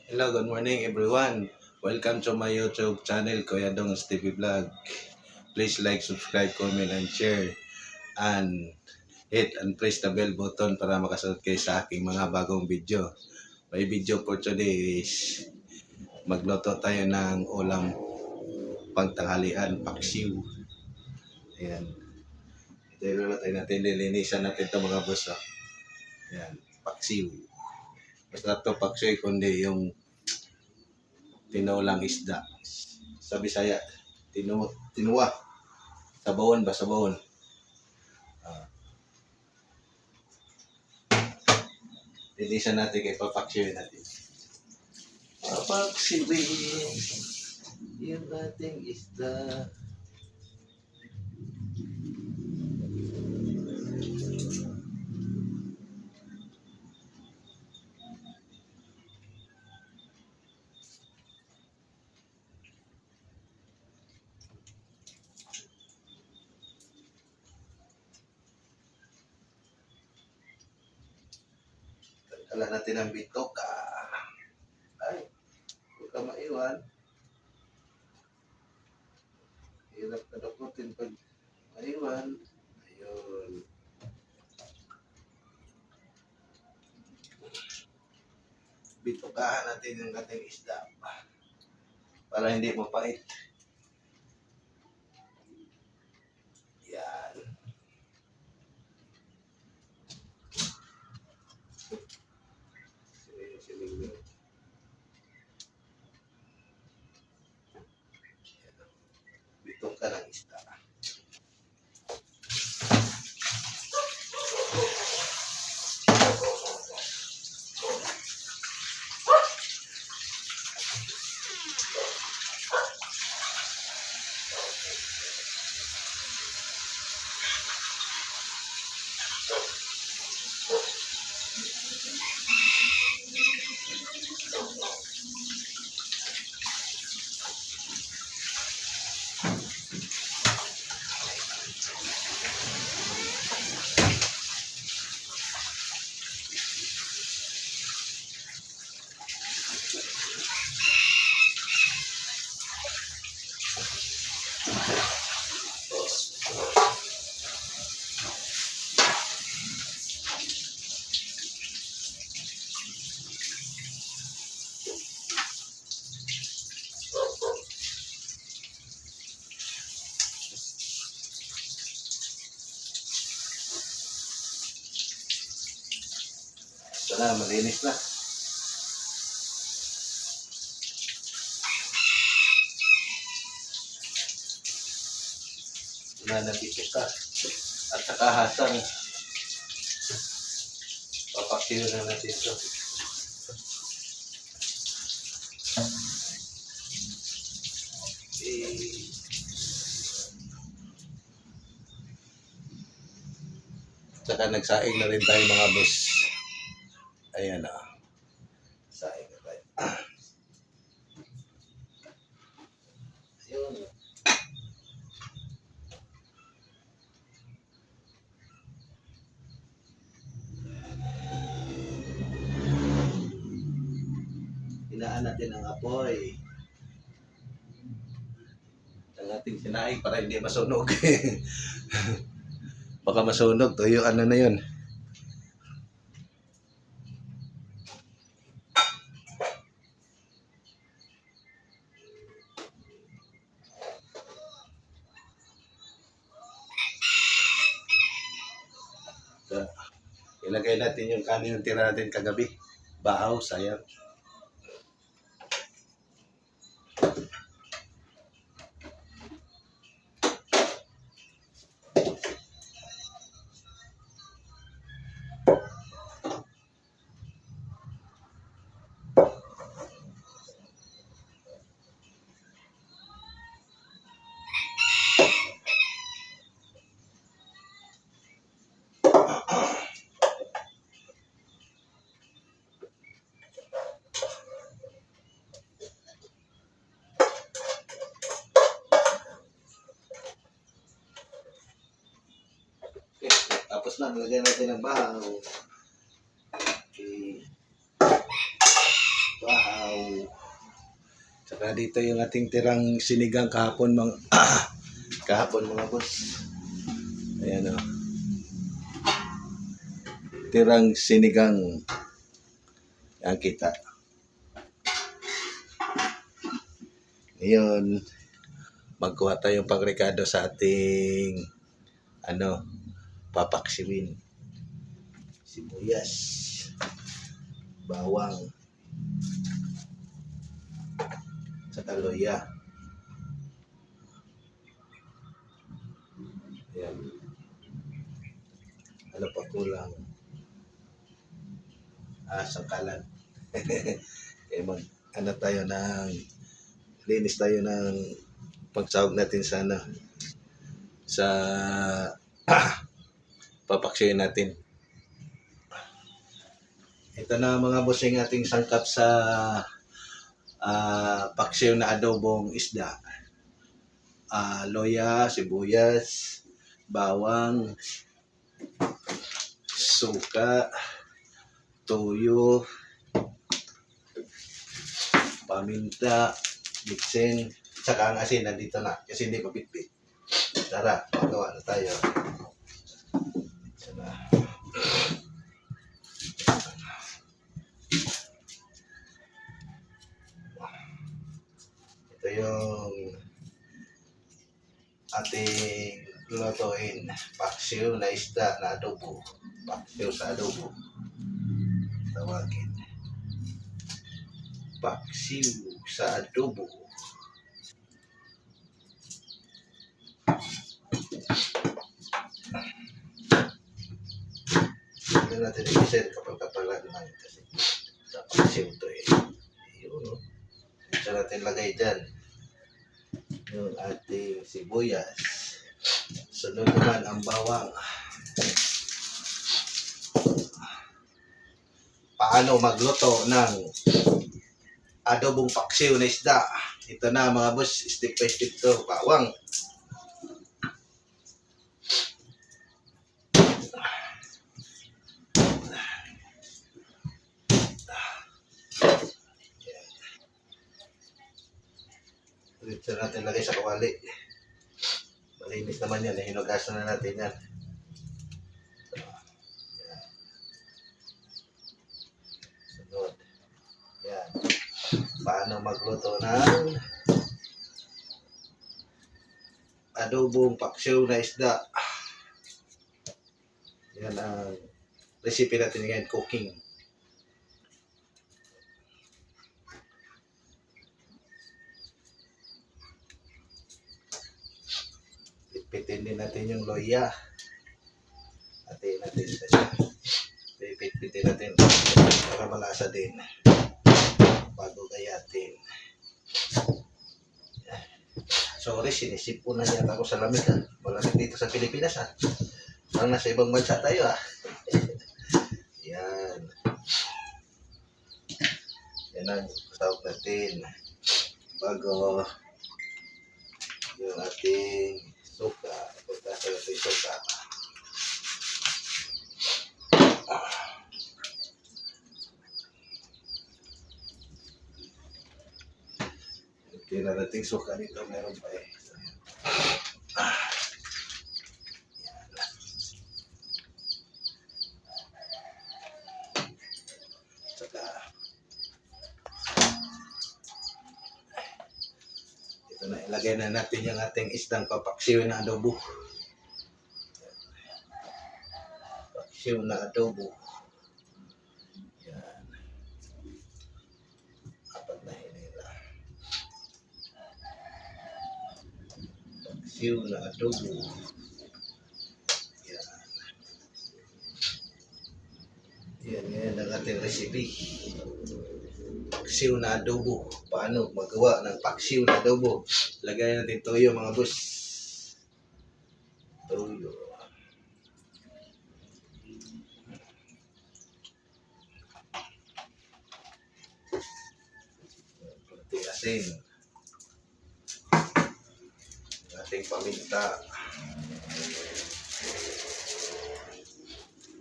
Hello, good morning everyone. Welcome to my YouTube channel, Kuya Dong's TV Vlog. Please like, subscribe, comment, and share. And hit and press the bell button para makasunod kayo sa aking mga bagong video. My video for today is magluto tayo ng ulam pangtanghalian, paksiw. Ayan. Ito yung lulatay natin, lilinisan natin ito mga boss. Oh. Ayan, paksiw. Masarap ito paksiw, kundi yung tinulang isda. Sa Bisaya, tinuwa. Sabawon ba? Sabawon. Uh, Linisan natin kay papaksiwin natin. Papaksiwin yung ating isda. Tanggalan natin ang bitok. Ay, huwag ka maiwan. Hirap ka daputin pag maiwan. Ayun. Bitokahan natin yung ating isda. Para hindi mapait. Yan. Siling-siling. Bitok ka ng isda. Ito na, malinis na. Nanabito ka. At saka hasang. Papaksiw na natin ito. Saka nagsaing na rin tayo mga boss. Ayan na. Saing na tayo. Ayun. Hinaan natin ang apoy. Ang ating sinaing para hindi masunog. Baka masunog. Tuyo ano na yun. So, ilagay natin yung kanin yung tira natin kagabi. Bahaw, sayang. Okay, tapos na, nilagyan natin ng bahaw. Okay. Bahaw. Saka dito yung ating tirang sinigang kahapon mga kahapon mga boss. Ayan o. Tirang sinigang. Yan kita. Ngayon, magkuha tayong pangrekado sa ating papaksiwin. Sibuyas, bawang, saka luya. Ayan. Ano pa kulang? Sangkalan. Kaya tayo ng linis tayo ng pagsahog natin sa papaksiwin natin. Ito na mga bossing ating sangkap sa paksiw na adobong isda. Loya, sibuyas, bawang, suka, toyo, paminta, bitsin, saka ang asin nandito na kasi hindi pa bitbit. Tara, magawa na tayo. Ito yung ating lutuin, paksiw na isda na adobo. Paksiw sa adobo. Tawagin. Paksiw sa adobo. Hindi natin i-set kapag kapalan lang kasi sa paksiw to eh. Yun, no? Ito natin lagay dyan yung ating sibuyas. Sunod naman ang bawang. Paano magluto ng adobong paksiw na isda? Ito na mga boss, step by step to. Bawang. Dito natin lagay sa kawali. Malinis naman yan. Hinugasan na natin yan. Sunod. Yan. Paano magluto ng adobong paksiw na isda? Yan ang recipe natin ngayon, cooking. Pitpitin din natin yung loya. Atin natin siya. Pitpitin natin para malasa din. Bago gayatin. Sorry, sinisip ko na yata ako sa lamig ha. Malamig dito sa Pilipinas ha. Parang nasa ibang bansa tayo ha. Yan. Yan ang tawag natin. Bago yung ating suka. Punta sa ating suka. Tira nating suka dito. Meron pa eh. Saka ito na, ilagay na natin yung ating isdang papaksiw na adobo. Paksiw na adobo. Yan. Apat na hinila. Paksiw na adobo. Yan. Yan ang ating recipe. Paksiw na adobo. Paano magawa ng paksiw na adobo? Lagay natin toyo mga boss. Toyo. Kunting asin. Ating paminta.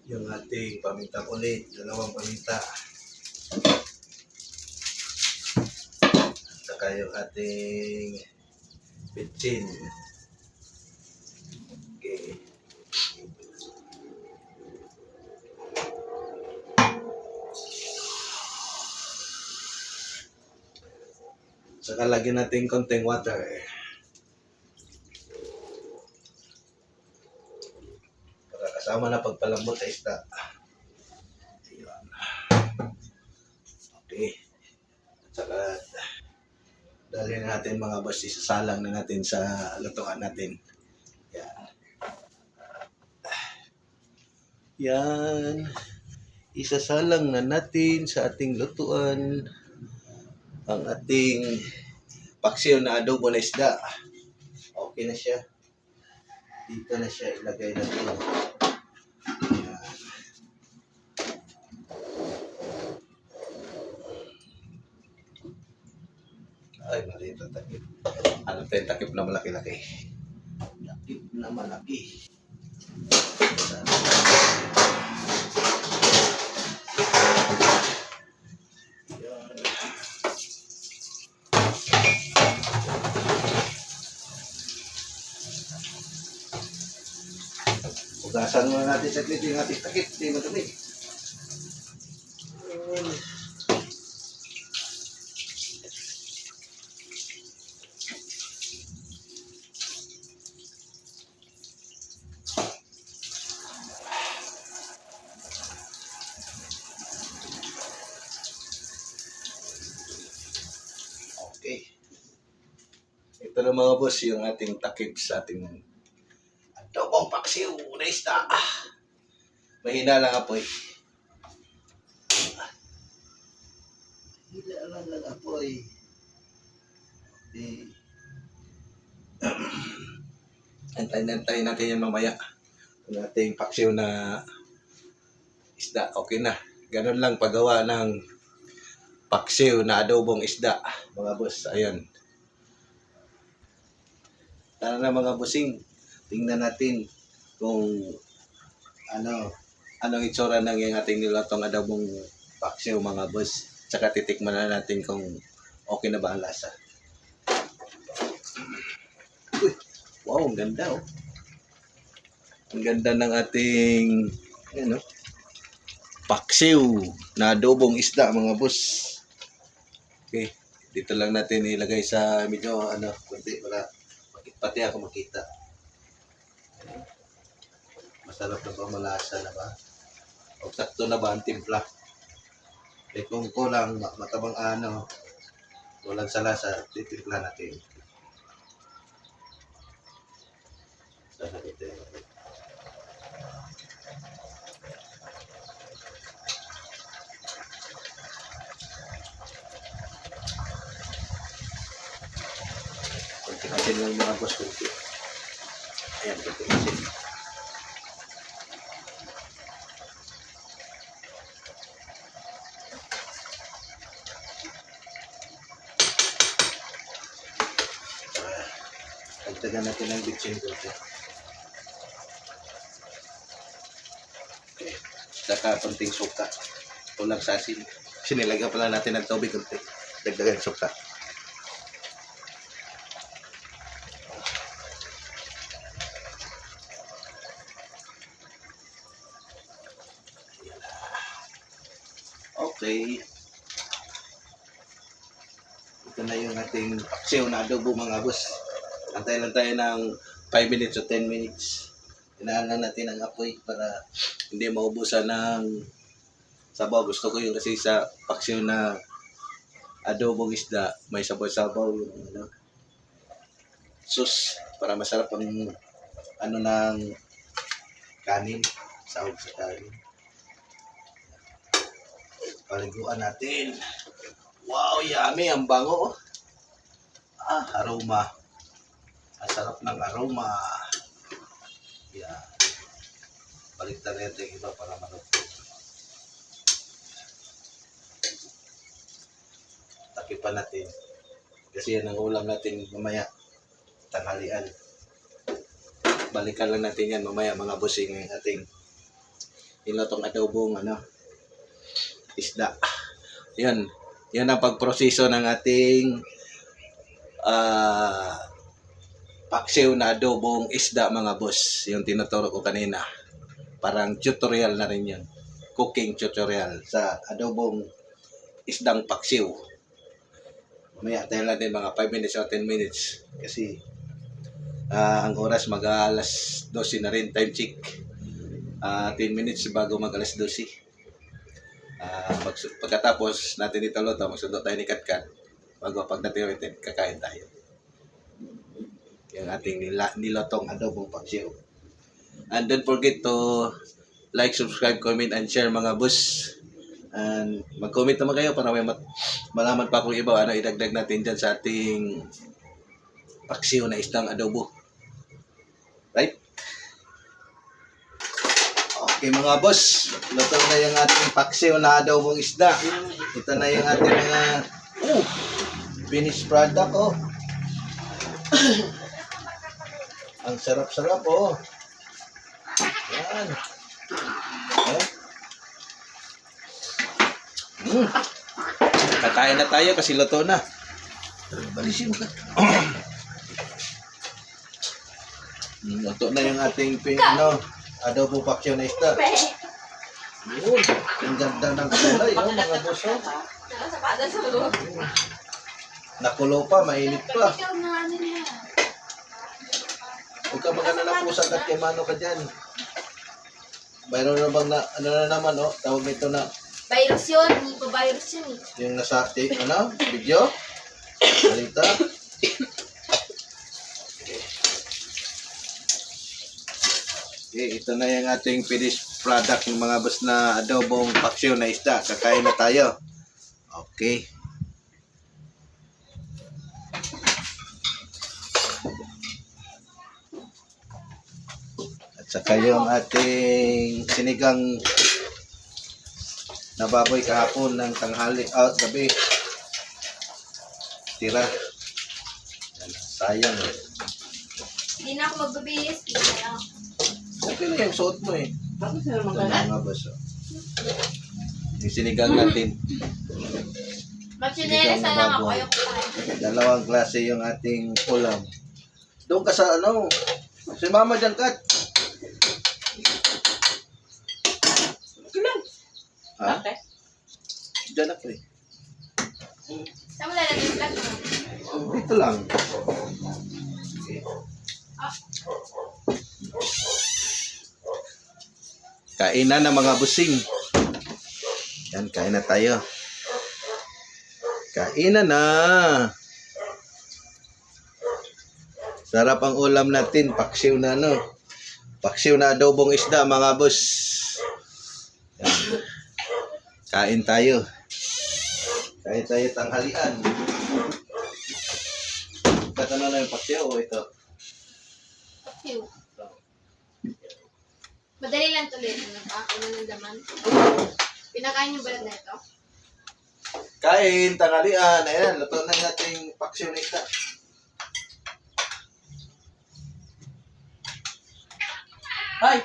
Yung ating paminta ulit. Dalawang paminta. Saka saka yung ating bitchin. Okay. Saka lagyan natin konting water. Para kasama na pagpalambot sa isda. Ayan. Okay. Saka dalhin natin mga boss, isasalang na natin sa lutuan natin. Yan. Yan. Isasalang na natin sa ating lutuan ang ating paksiw na adobo na isda. Okay na siya. Dito na siya ilagay natin. Yan. Ay, maliit ang takip. Ano tayo takip na malaki-laki? Takip na malaki. Ugasan muna natin saglit yung ating takip. Hindi madumi. Okay. Ito na mga boss yung ating takip sa ating adobong paksiw na isda. Mahina lang apoy. Mahina lang apoy. Okay. Antayin natin yan mamaya. Ang ating paksiw na isda. Okay na. Ganun lang paggawa ng paksiw na adobong isda. Mga boss, ayun. Tara na mga bossing. Tingnan natin kung anong itsura ng yung ating nilatong adobong paksiw mga boss. Tsaka titikman na natin kung okay na ba ang lasa. Uy, wow, ang ganda oh. Ang ganda ng ating paksiw na adobong isda mga boss. Okay, dito lang natin ilagay sa medyo kunti para pati ako makita. Masarap na ba, malasa na ba? O sakto na ba ang timpla? Eh kung kulang, matabang walang sa lasa, titimpla natin. Sana ito. Kunti-kunti lang mga boss, kunti. Ayan, kunti-kunti. Dagdagan natin ang bitchin kunti. Okay. Saka kunting suka. Tulang sasin. Sinilagyan pala natin ng tubig kunti. Dagdagan suka. Okay. Ito na yung ating paksiw na adobo mga boss. Antay lang tayo ng 5 minutes o 10 minutes. Hinaan lang natin ang apoy para hindi maubusan ng sabaw. Gusto ko yung kasi sa paksiw na adobong isda, may sabaw-sabaw yung sus para masarap ang ng kanin, sahog sa kanin. Paliguan natin. Wow, yummy ang bango. Aroma. Ang sarap ng aroma. Yan. Baliktad natin yung iba para malutong. Takipan natin. Kasi yan ang ulam natin mamaya. Tanghalian. Balikan lang natin yan mamaya mga bossing ng ating inutong adobong isda. Yan. Yan ang pagproseso ng ating ah paksiw na adobong isda mga boss. Yung tinuturo ko kanina. Parang tutorial na rin yun. Cooking tutorial sa adobong isdang paksiw. Mamaya tayo natin mga 5 minutes o 10 minutes. Kasi ang oras mag-alas 12 na rin. Time check. 10 minutes bago mag-alas 12. Pagkatapos natin ito luto, magsundo tayo ni Katkat. Bago pag natin kakain tayo. Yung ating nilotong adobong paksiw. And don't forget to like, subscribe, comment, and share mga boss. And mag-comment naman kayo para may malaman pa kung iba ano idagdag natin dyan sa ating paksiw na isdang adobo. Right? Okay mga boss, luto na yung ating paksiw na adobong isda. Ito na yung ating mga finished product oh. Ang sarap-sarap oh. Yan. Kakain na tayo kasi luto na. Balisin mo ka. Luto na yung ating adobo paksiw na isda. Yun. Ang ganda ng kulay oh, mga boso. Nakulo pa, mainit pa. Huwag ka mag-alala po sa katkemano ka dyan. Mayroon na bang ano na naman, oh, tawag nito na. Virus yun, hindi pa virus yun eh. Yung nasa, video? Balita? Okay, ito na yung ating finished product ng mga boss na adobong paksiw na isda. Kakain na tayo. Okay. Saka yung ating sinigang na baboy kahapon ng tanghali, gabi. Tira. Sayang eh. Hindi na ako magbabihis. Hindi na lang. Okay na yung suot mo eh. Bakit sila Ito magkalat? mga baso. Yung sinigang natin. Magsinelas na lang ako. Ayoko pa. Dalawang klase yung ating ulam. Doon ka sa si Mama dyan, Kat. Ha? Okay. Diyan ako eh. Saan mo lalagay yung vlog mo? Dito lang. Okay. Kainan na mga busing. Yan, kain na tayo. Kainan na. Sarap ang ulam natin. Paksiw na paksiw na adobong isda mga boss. Yan. Kain tayo. Kain tayo tanghalian. Ito na yung paksiw o ito? Paksiw. Madali lang tuloy. Nakakakuha ng laman. Pinakain niyo ba na ito? Kain, tanghalian. Ayan, luto na nating paksiw na isda. Hoy!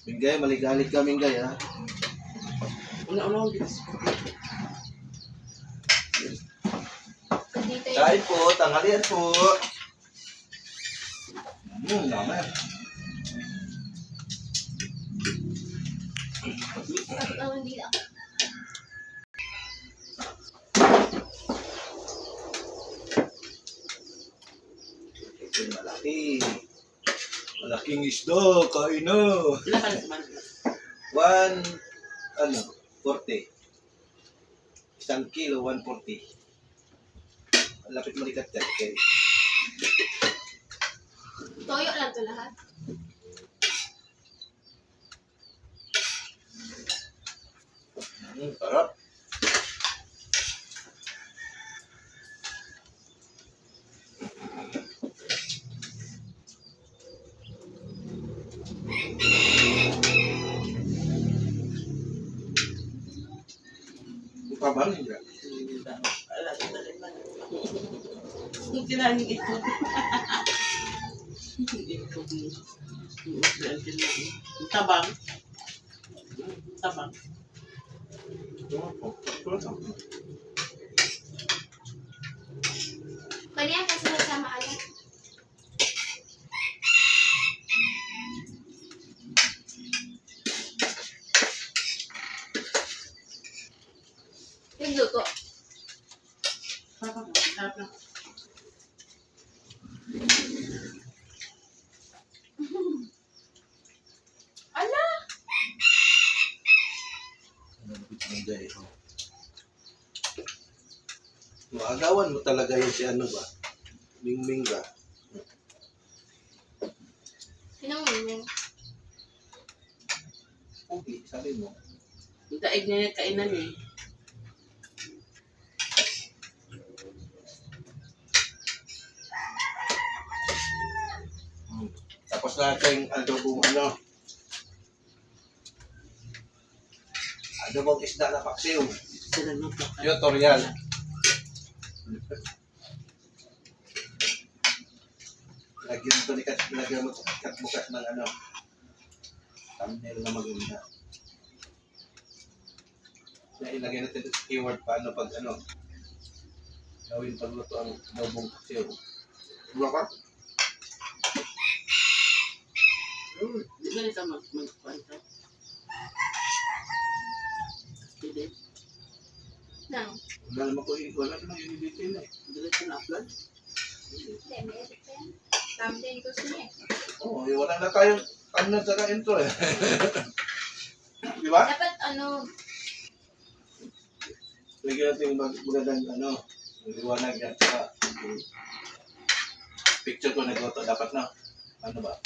Mingay, maligalig ka Mingay ha. Una-una ang gilis. Dito yung... Kain po, tanghalian po. Dami. Hindi lang. Ito yung malaki. Malaking isda, kain na. Ilan ka na sa man? 40. 1 kilo, 140. Lapit malikat ka. Okay. Toyo lang to lahat. Sarap. Pabang enggak? Wala, dali man. Yung kinahin ito. Tabang. Tabang. Ganyan kasi nasama alam. Yung luto. Sarap na. Sarap na. Ala! Maagawan mo talaga yun si ano ba? Mingming ba? Sinong miming? Okay, sabi mo. Yung daig niya yung kainan eh. Tapos natin adobong ano. Adobong isda na paksiw. Sila nung Tutorial. Lagyan mo ito ni Kat, lagyan mo kat bukas ng ano. Thumbnail na maganda. Na ilagay natin ito sa keyword paano pag ano. Gawin pagluto ang adobong paksiw. Diba ka? Di ba nito mag-kwanta? Hindi. Nang. Wala naman ko wala naman yung detail eh. Diretso na upload. Hindi, may edit pa yan. Thumbnail ko siya eh. Oo, wala na tayong thumbnail sa intro eh. Di ba? Dapat ano, Lagyan natin yung magandang ano, liwanag yan. Saka, picture ko nagluto dapat na. Ano ba?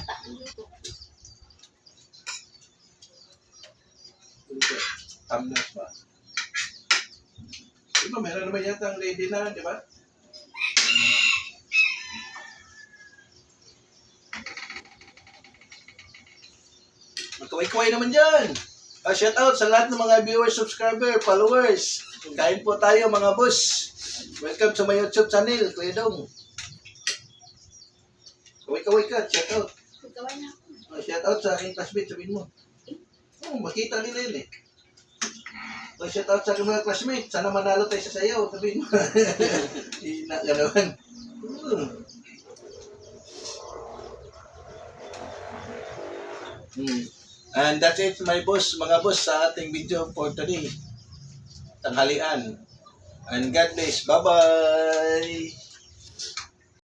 mata, yung luto. Thumbnails ba? Di ba, meron naman yata ang ready na, di ba? Magkaway-kaway naman dyan! Shout out sa lahat ng mga viewers, subscriber, followers. Kain po tayo mga boss. Welcome sa my YouTube channel, Kuya Dong. Kaway-kaway ka, shout out. Gawin na ako. Shout out sa aking classmate, sabihin mo. Makita nila yun eh. Shout out sa aking mga classmate, sana manalo tayo sa sayaw, sabihin mo. Hina ka naman. And that's it my boss, mga boss sa ating video for today. Tanghalian. And God bless. Bye-bye!